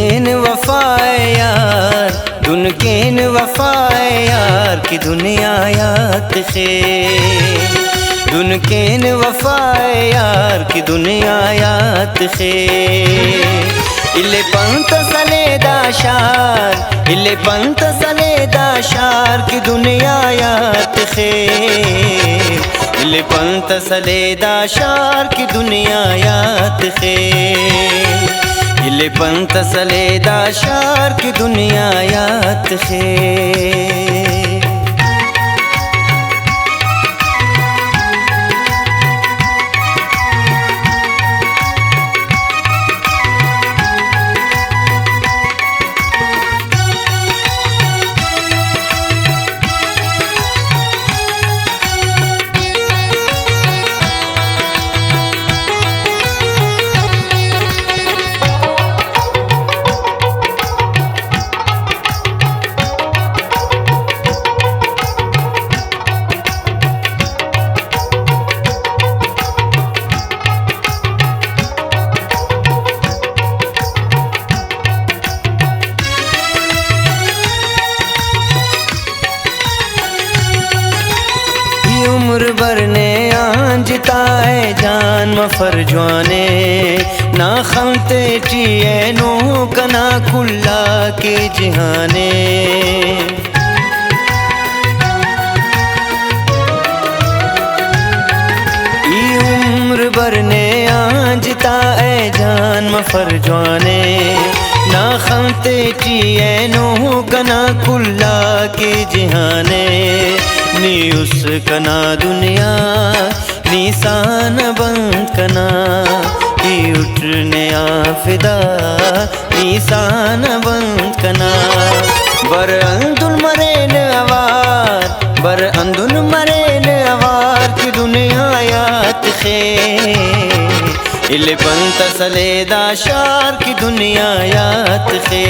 दुनकेन वफाए यार, दुनकेन वफाए यार की दुनिया यात खे। दुनकेन वफाए यार की दुनिया यात खे। इले पंत सलेदा शार, इले पंत सलेदा शार की दुनिया यात खे। इले पंत सलेदा शार की दुनिया यात खे। इले पंत सलेदा शार की दुनिया यात खे। उम्र भरने आंजताए जान मफर जवाने ना खमते चिए नो कना कुल्ला के जिहाने। उम्र भरने आंजताए जान मफर जवाने ना खमते चिए नो कना कुल्ला के जिहाने। नी उस कना दुनिया निशान बंद कना की उठने आफिदा निशान बंद कना। बर अंदुल मरे न अवार, बर अंदुल मरे न अवार की दुनिया यात खे। इले पंत सलेदा शार की दुनिया यात खे।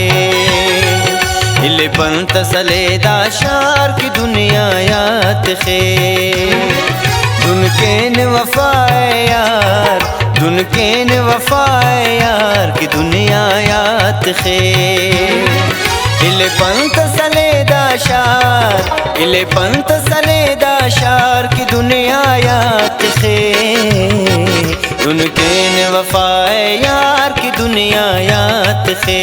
इले पंत सलेदा शार की दुनिया यात खे। दुनकेन वफाए यार, दुनकेन वफाए यार की दुनिया यात खे। इले पंत सलेदा शार, इले पंत सलेदा शार की दुनिया यात खे। दुनकेन वफाए यार की दुनिया यात खे।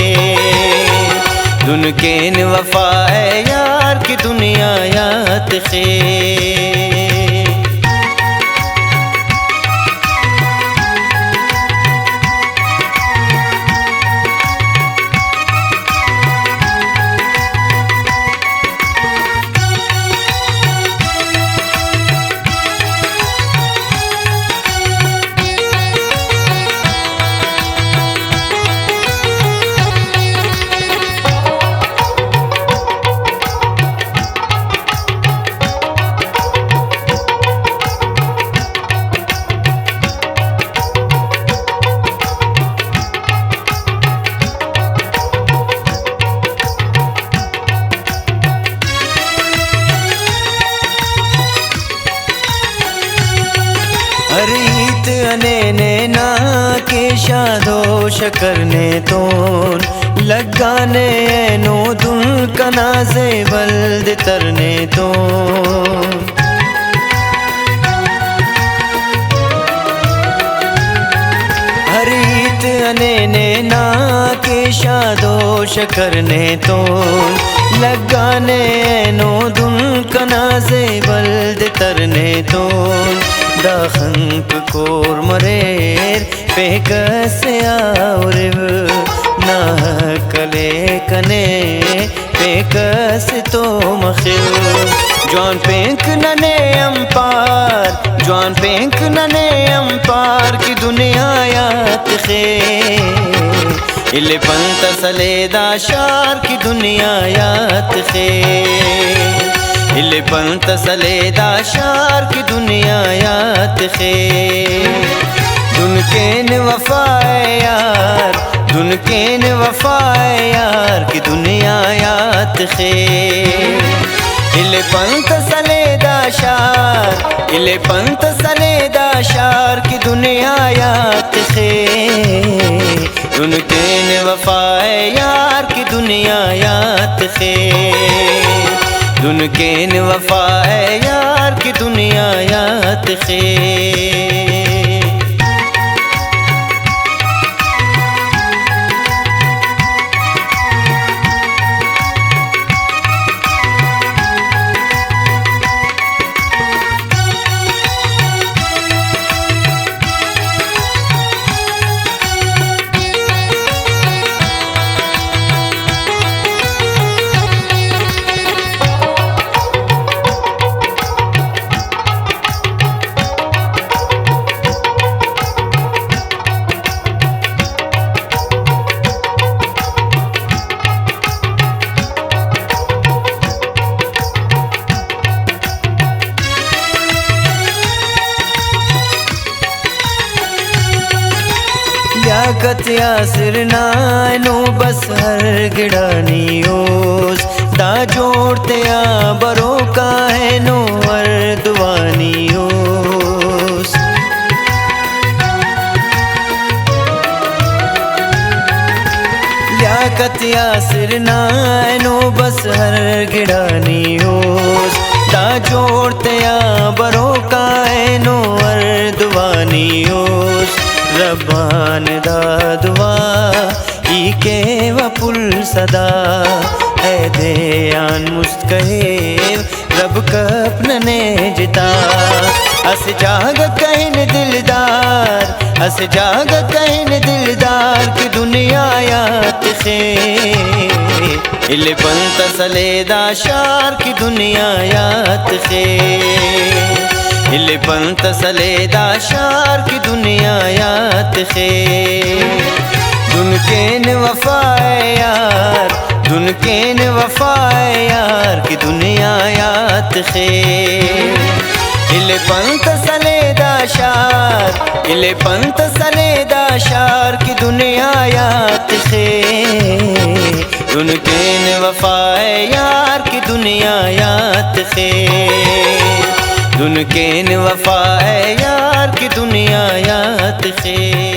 दुनकेन वफाए यार की दुनिया यात खे। हरीत अने ना के शादो शकरने तोन लगाने नो दुल कना से बल्द तरने तोन। हरीत अने ना के शादो शकरने तोन लगाने नो दुल कना से बल्द तरने तोन। दाखंक कोर मरेर पेकस आवरिव ना कले कने पेकस तो मखिल। जॉन पेंक नने अम्पार, जॉन पेंक नने अम्पार की दुनिया यात खे। इले पंत सलेदा शार की दुनिया यात खे। इले पंत सलेदा शार की दुनिया यात खे। दुनकेन वफाए यार, दुनकेन वफाए यार की दुनिया यात खे। इले पंत सलेदा शार, इले पंत सलेदा शार की दुनिया यात से उनके ने वफाए यार की दुनिया यात से उनके ने वफाए यार की दुनिया यात से लियाकत यासिर नानो बस हर गिड़ानी ओस दा जोड़ते आ बरो का है नो अर्दवानी ओस लियाकत यासिर नानो बस हर गिड़ानी ओस दा जोड़ते आ बरो का है नो अर्दवानी ओस रब्बान दा दुआ ई के वपुल सदा है दयान मुस्तकहिर रब कपन ने जिता अस जाग कहन दिलदार अस जाग कहन दिलदार की दुनिया यात से इले पंत सलेदा शार की दुनिया यात से इले पंत सलेदा शार की दुनिया यात से दुनके ने वफाए यार दुनके ने वफाए यार की दुनिया यात से इले पंत सलेदा शार इले पंत सलेदा शार की दुनिया यात से दुनके ने वफाए यार की दुनिया यात से दुनके ने वफाए यार की दुनिया यात से।